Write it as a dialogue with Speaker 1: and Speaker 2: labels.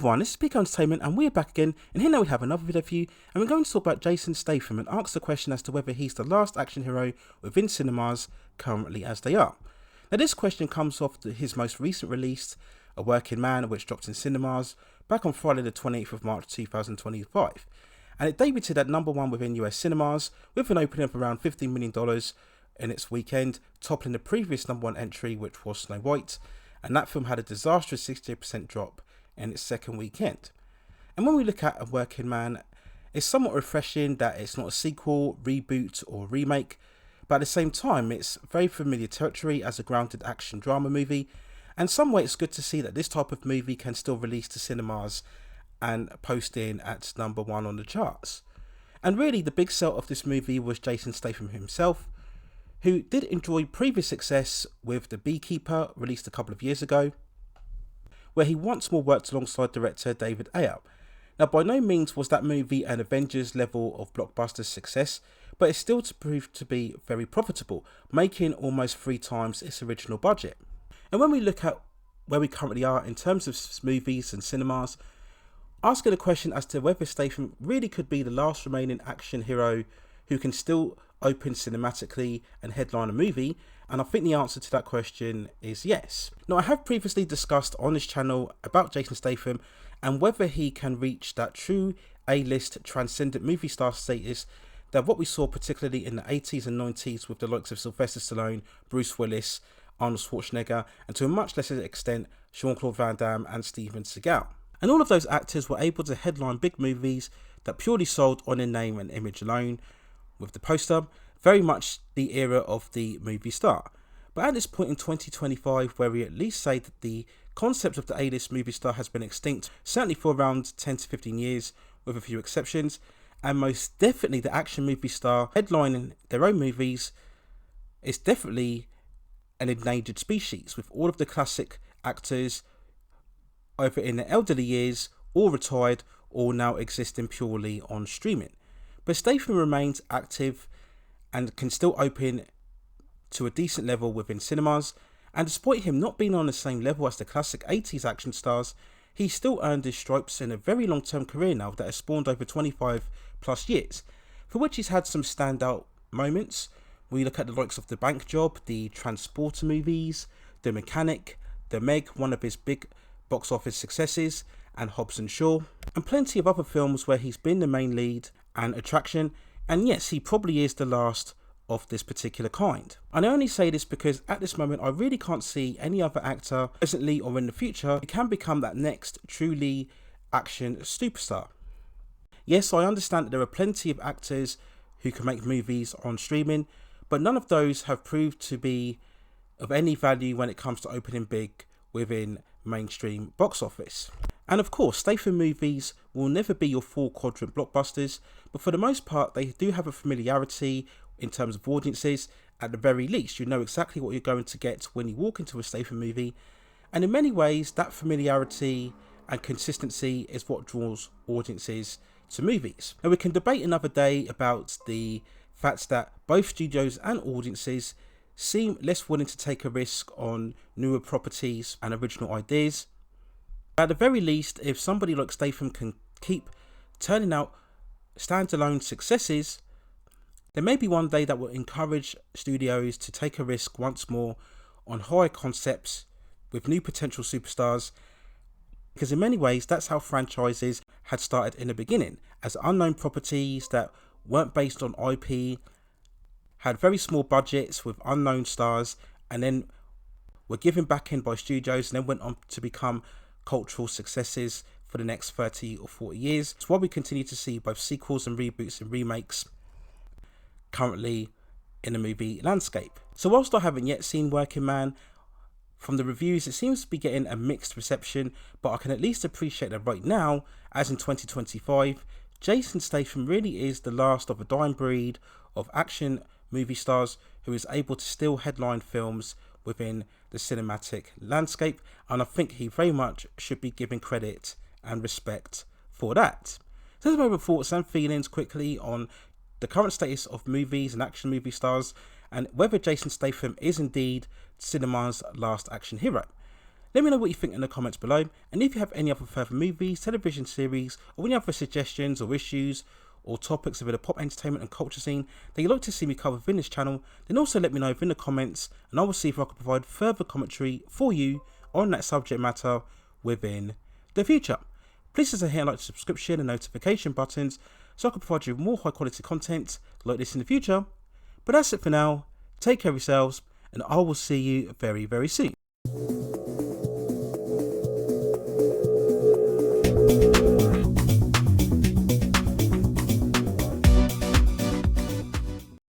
Speaker 1: everyone, this is Peak Entertainment and we're back again, and here now we have another video for you, and we're going to talk about Jason Statham and ask the question as to whether he's the last action hero within cinemas currently as they are. Now this question comes off his most recent release, A Working Man, which dropped in cinemas back on Friday the 28th of March 2025, and it debuted at #1 within US cinemas with an opening of around $15 million in its weekend, toppling the previous #1 entry, which was Snow White, and that film had a disastrous 68% drop in its second weekend. And when we look at A Working Man, it's somewhat refreshing that it's not a sequel, reboot or remake, but at the same time it's very familiar territory as a grounded action drama movie, and some way it's good to see that this type of movie can still release to cinemas and post in at #1 on the charts. And really the big sell of this movie was Jason Statham himself, who did enjoy previous success with The Beekeeper, released a couple of years ago, where he once more worked alongside director David Ayer. Now by no means was that movie an Avengers level of blockbuster success, but it still proved to be very profitable, making almost 3 times its original budget. And when we look at where we currently are in terms of movies and cinemas, asking the question as to whether Statham really could be the last remaining action hero who can still open cinematically and headline a movie, and I think the answer to that question is yes. Now I have previously discussed on this channel about Jason Statham and whether he can reach that true A-list transcendent movie star status that what we saw particularly in the 80s and 90s with the likes of Sylvester Stallone, Bruce Willis, Arnold Schwarzenegger, and to a much lesser extent Jean-Claude Van Damme and Steven Seagal. And all of those actors were able to headline big movies that purely sold on their name and image alone, with the poster, very much the era of the movie star. But at this point in 2025, where we at least say that the concept of the A-list movie star has been extinct, certainly for around 10 to 15 years, with a few exceptions, and most definitely the action movie star headlining their own movies is definitely an endangered species, with all of the classic actors either in their elderly years or retired or now existing purely on streaming. But Statham remains active and can still open to a decent level within cinemas, and despite him not being on the same level as the classic 80s action stars, he still earned his stripes in a very long-term career now that has spawned over 25 plus years, for which he's had some standout moments. We look at the likes of The Bank Job, the Transporter movies, The Mechanic, The Meg, one of his big box office successes, and Hobbs and Shaw, and plenty of other films where he's been the main lead and attraction. And yes, he probably is the last of this particular kind. And I only say this because at this moment I really can't see any other actor presently or in the future who can become that next truly action superstar. Yes, I understand that there are plenty of actors who can make movies on streaming, but none of those have proved to be of any value when it comes to opening big within mainstream box office. And of course, Statham movies will never be your 4-quadrant blockbusters, but for the most part they do have a familiarity in terms of audiences. At the very least, you know exactly what you're going to get when you walk into a Statham movie, and in many ways that familiarity and consistency is what draws audiences to movies. Now we can debate another day about the fact that both studios and audiences seem less willing to take a risk on newer properties and original ideas. At the very least, if somebody like Statham can keep turning out standalone successes, there may be one day that will encourage studios to take a risk once more on higher concepts with new potential superstars, because in many ways that's how franchises had started in the beginning, as unknown properties that weren't based on IP, had very small budgets with unknown stars, and then were given back in by studios and then went on to become cultural successes for the next 30 or 40 years. It's why we continue to see both sequels and reboots and remakes currently in the movie landscape. So whilst I haven't yet seen Working Man, from the reviews it seems to be getting a mixed reception, but I can at least appreciate that right now, as in 2025, Jason Statham really is the last of a dying breed of action movie stars who is able to still headline films within the cinematic landscape, and I think he very much should be given credit and respect for that. So those are my thoughts and feelings quickly on the current status of movies and action movie stars, and whether Jason Statham is indeed cinema's last action hero. Let me know what you think in the comments below, and if you have any other further movies, television series, or any other suggestions or issues or topics within the pop entertainment and culture scene that you'd like to see me cover within this channel, then also let me know within the comments, and I will see if I can provide further commentary for you on that subject matter within the future. Please consider hitting like the subscription and notification buttons so I can provide you with more high quality content like this in the future. But that's it for now. Take care of yourselves, and I will see you very, very soon.